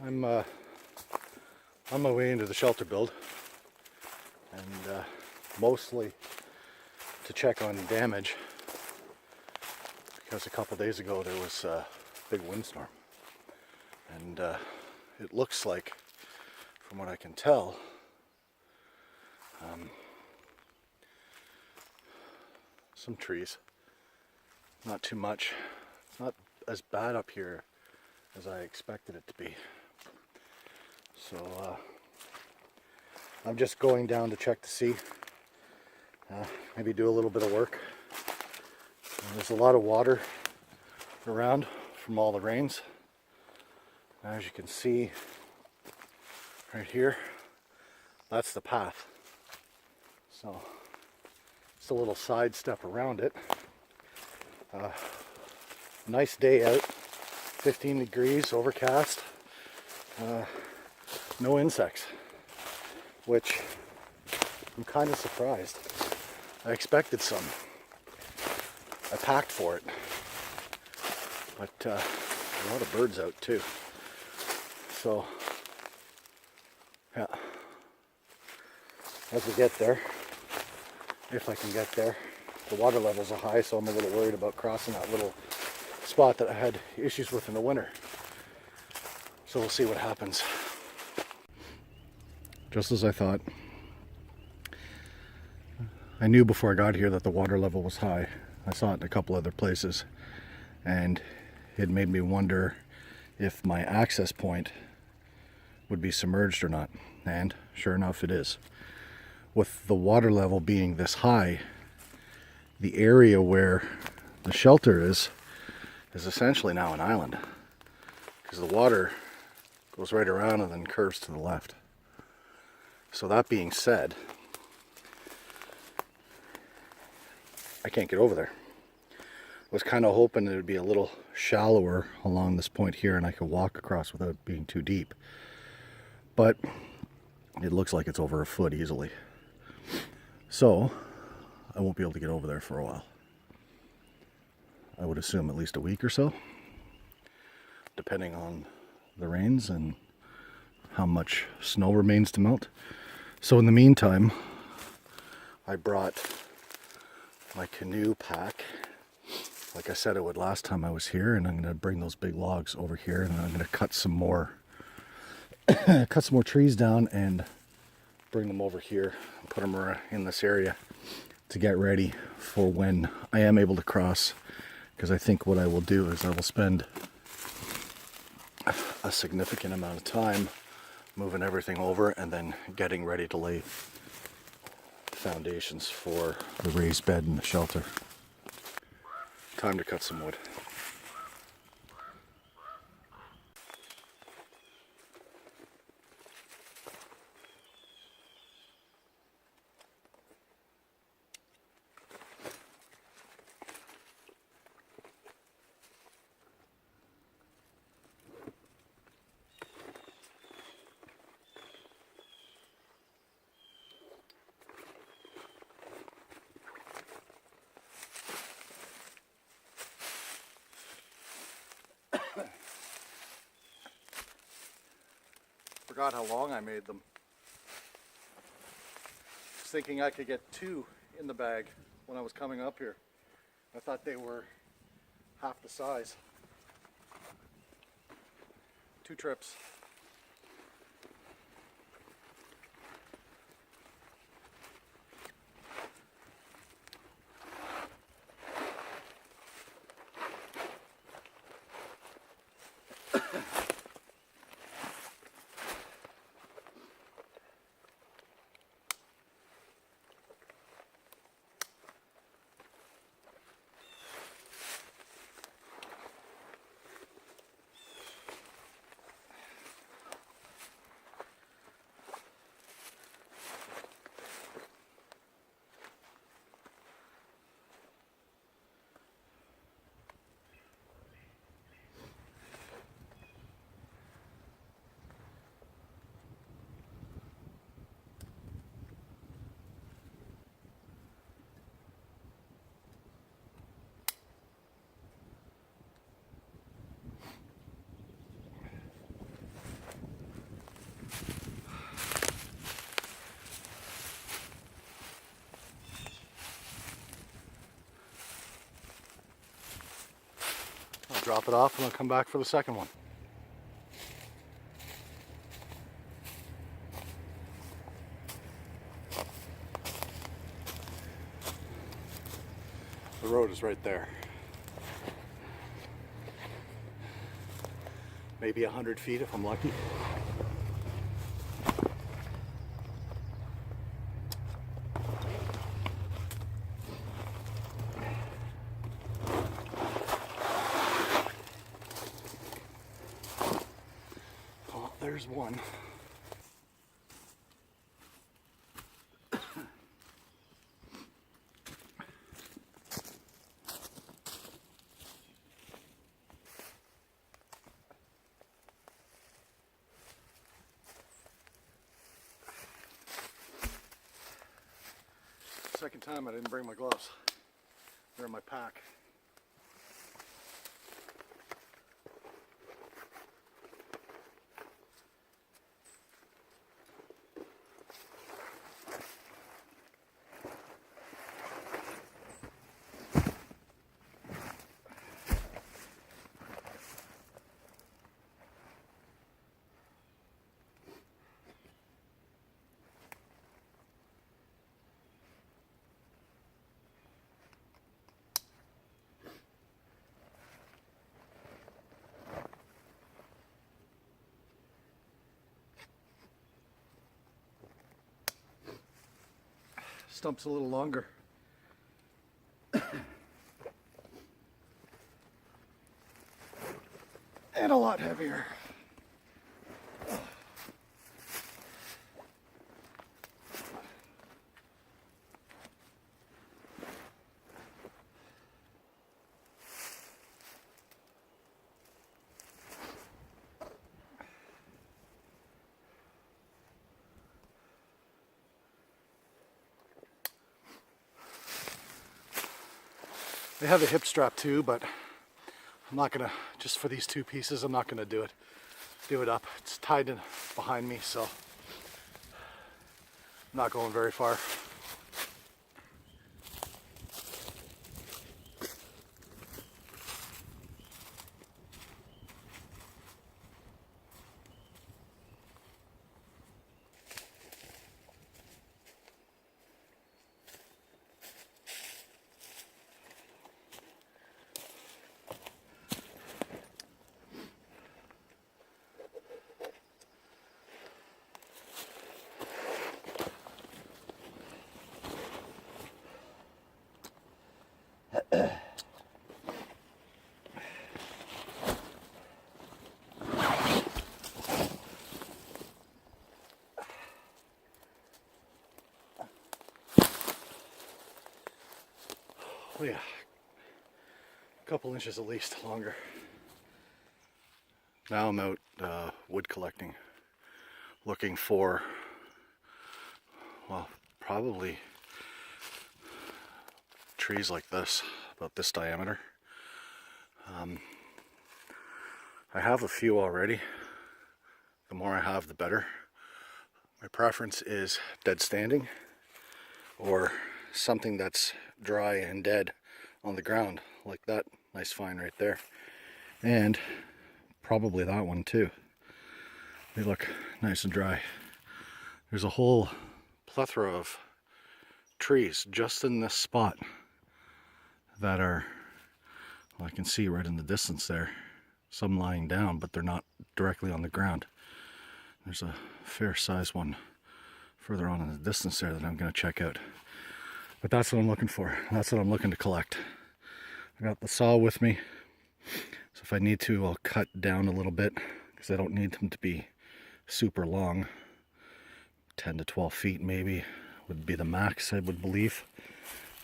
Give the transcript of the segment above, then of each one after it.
I'm on my way into the shelter build, and mostly to check on damage, because a couple days ago there was a big windstorm, and it looks like, from what I can tell, some trees, not too much, not as bad up here as I expected it to be. So I'm just going down to check to see, maybe do a little bit of work. There's a lot of water around from all the rains. As you can see right here, that's the path. So it's a little side step around it. Nice day out, 15 degrees, overcast, no insects, which I'm kind of surprised. I expected some. I packed for it, but a lot of birds out too. So yeah, as we get there, if I can get there, the water levels are high, so I'm a little worried about crossing that little spot that I had issues with in the winter. So we'll see what happens. Just as I thought. I knew before I got here that the water level was high. I saw it in a couple other places, and it made me wonder if my access point would be submerged or not. And sure enough, it is. With the water level being this high, the area where the shelter is essentially now an island, because the water goes right around and then curves to the left. So that being said, I can't get over there. I was kind of hoping it would be a little shallower along this point here and I could walk across without being too deep. But it looks like it's over a foot easily. So I won't be able to get over there for a while. I would assume at least a week or so, depending on the rains and how much snow remains to melt. So in the meantime, I brought my canoe pack, like I said I would last time I was here, and I'm going to bring those big logs over here, and I'm going to cut some more trees down and bring them over here and put them in this area to get ready for when I am able to cross. Because I think what I will do is I will spend a significant amount of time moving everything over and then getting ready to lay foundations for the raised bed and the shelter. Time to cut some wood. Forgot how long I made them. I was thinking I could get 2 in the bag when I was coming up here. I thought they were half the size. 2 trips. drop it off and I'll come back for the second one. The road is right there. Maybe 100 feet if I'm lucky. Oh, there's one. Second time I didn't bring my gloves. They're in my pack. Stump's a little longer. And a lot heavier. They have a hip strap too, but I'm not gonna, just for these two pieces, I'm not gonna do it up. It's tied in behind me, so I'm not going very far. Oh yeah, a couple inches at least longer. Now I'm out wood collecting, looking for, well, probably trees like this, about this diameter. I have a few already. The more I have, the better. My preference is dead standing or something that's dry and dead on the ground, like that nice vine right there, and probably that one too. They look nice and dry. There's a whole plethora of trees just in this spot that are, well, I can see right in the distance there, some lying down, but they're not directly on the ground. There's a fair size one further on in the distance there that I'm going to check out. But that's what I'm looking for. That's what I'm looking to collect. I got the saw with me, so if I need to, I'll cut down a little bit, because I don't need them to be super long. 10 to 12 feet maybe would be the max, I would believe.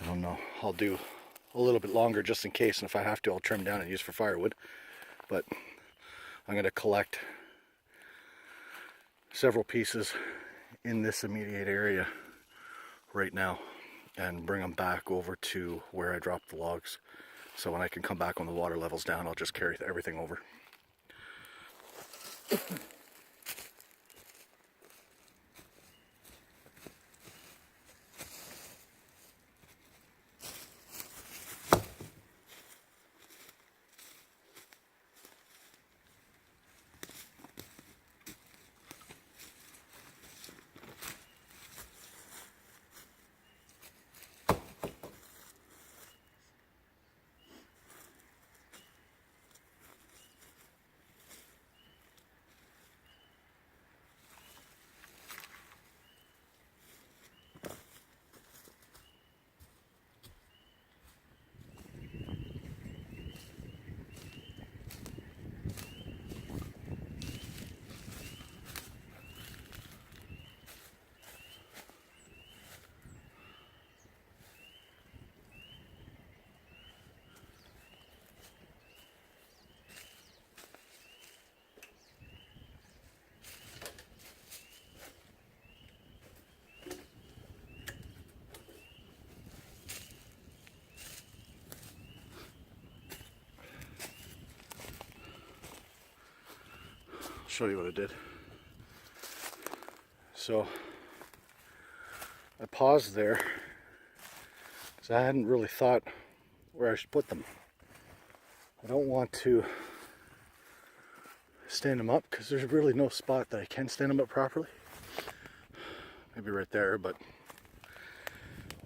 I don't know. I'll do a little bit longer just in case, and if I have to, I'll trim down and use for firewood. But I'm going to collect several pieces in this immediate area right now and bring them back over to where I dropped the logs. So when I can come back when the water level's down, I'll just carry everything over. show you what I did. So I paused there because I hadn't really thought where I should put them. I don't want to stand them up because there's really no spot that I can stand them up properly. Maybe right there, but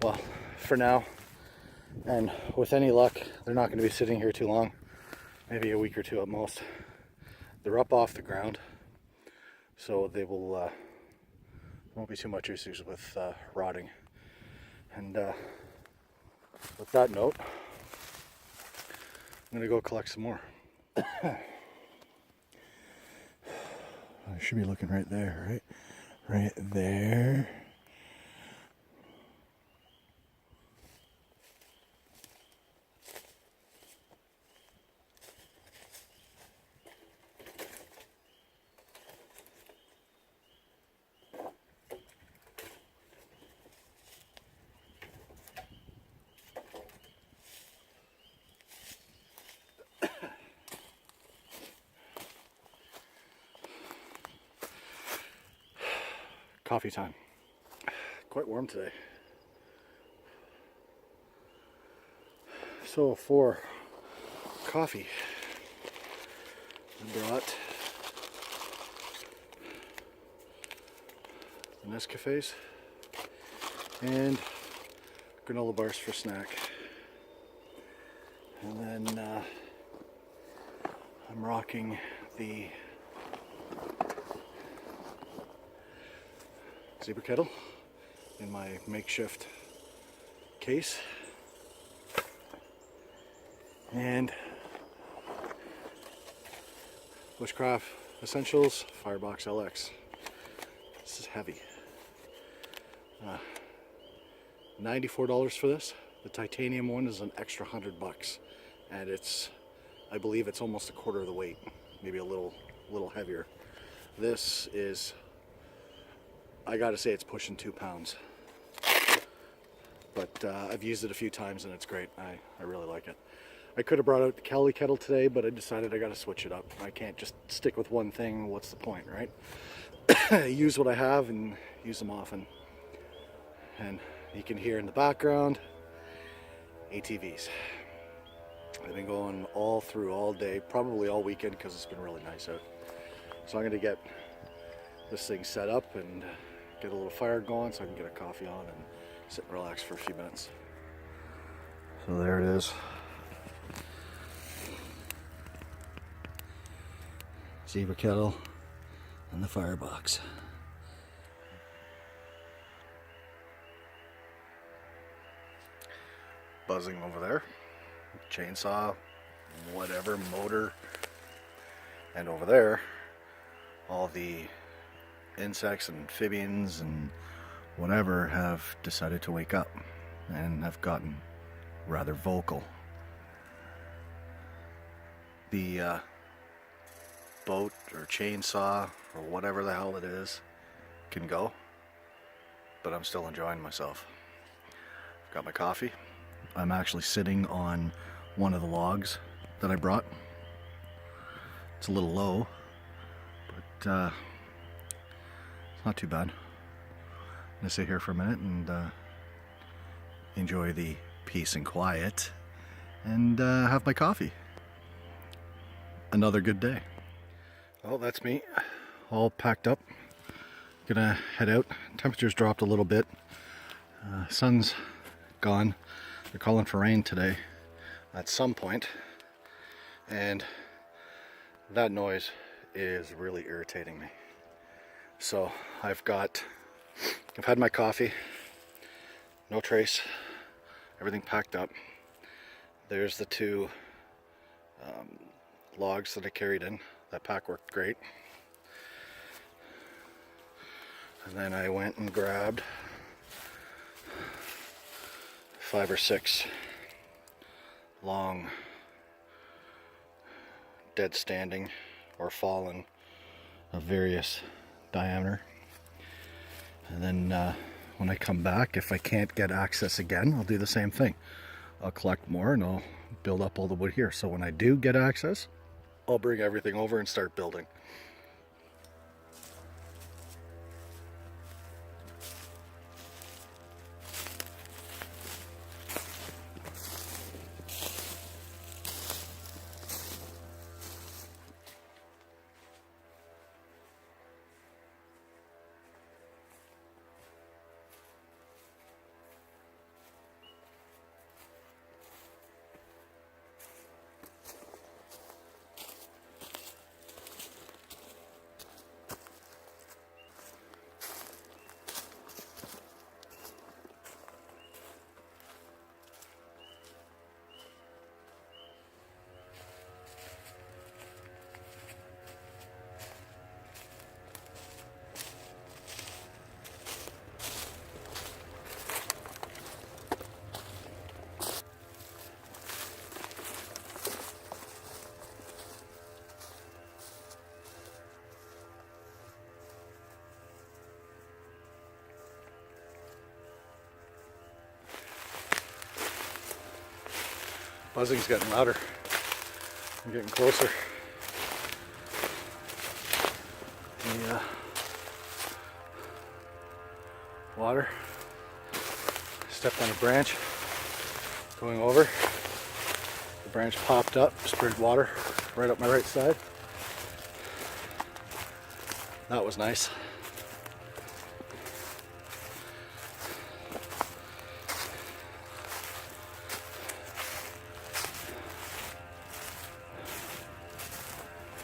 well, for now, and with any luck, they're not going to be sitting here too long, maybe a week or two at most. They're up off the ground, so they will won't be too much issues with rotting. And with that note, I'm gonna go collect some more. I should be looking right there, right there. Coffee time. Quite warm today. So for coffee, I brought the Nescafes and granola bars for snack. And then I'm rocking the zebra kettle in my makeshift case, and Bushcraft Essentials Firebox LX. This is heavy. $94 for this. The titanium one is an extra $100, and it's, I believe it's almost a quarter of the weight, maybe a little heavier. This is, I gotta say, it's pushing 2 pounds. But I've used it a few times and it's great. I really like it. I could have brought out the Kelly kettle today, but I decided I gotta switch it up. I can't just stick with one thing. What's the point, right? Use what I have and use them often. And you can hear in the background ATVs. They've been going all day, probably all weekend, because it's been really nice out. So I'm gonna get this thing set up and get a little fire going so I can get a coffee on and sit and relax for a few minutes. So there it is. Zebra kettle and the firebox. Buzzing over there. Chainsaw, whatever, motor. And over there, all the insects and amphibians and whatever have decided to wake up and have gotten rather vocal. The boat or chainsaw or whatever the hell it is can go, but I'm still enjoying myself. I've got my coffee. I'm actually sitting on one of the logs that I brought. It's a little low, but it's not too bad. I'm gonna sit here for a minute and enjoy the peace and quiet and have my coffee. Another good day. Well, that's me, all packed up. Gonna head out. Temperatures dropped a little bit. Sun's gone. They're calling for rain today at some point, and that noise is really irritating me. So I've had my coffee, no trace, everything packed up. There's the 2 logs that I carried in. That pack worked great. And then I went and grabbed 5 or 6 long, dead standing or fallen of various diameter. And then when I come back, if I can't get access again, I'll do the same thing. I'll collect more and I'll build up all the wood here. So when I do get access, I'll bring everything over and start building. Buzzing's getting louder. I'm getting closer. The water. Stepped on a branch going over. The branch popped up, sprayed water right up my right side. That was nice.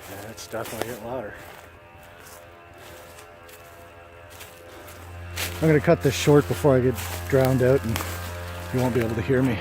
Yeah, it's definitely getting louder. I'm going to cut this short before I get drowned out and you won't be able to hear me.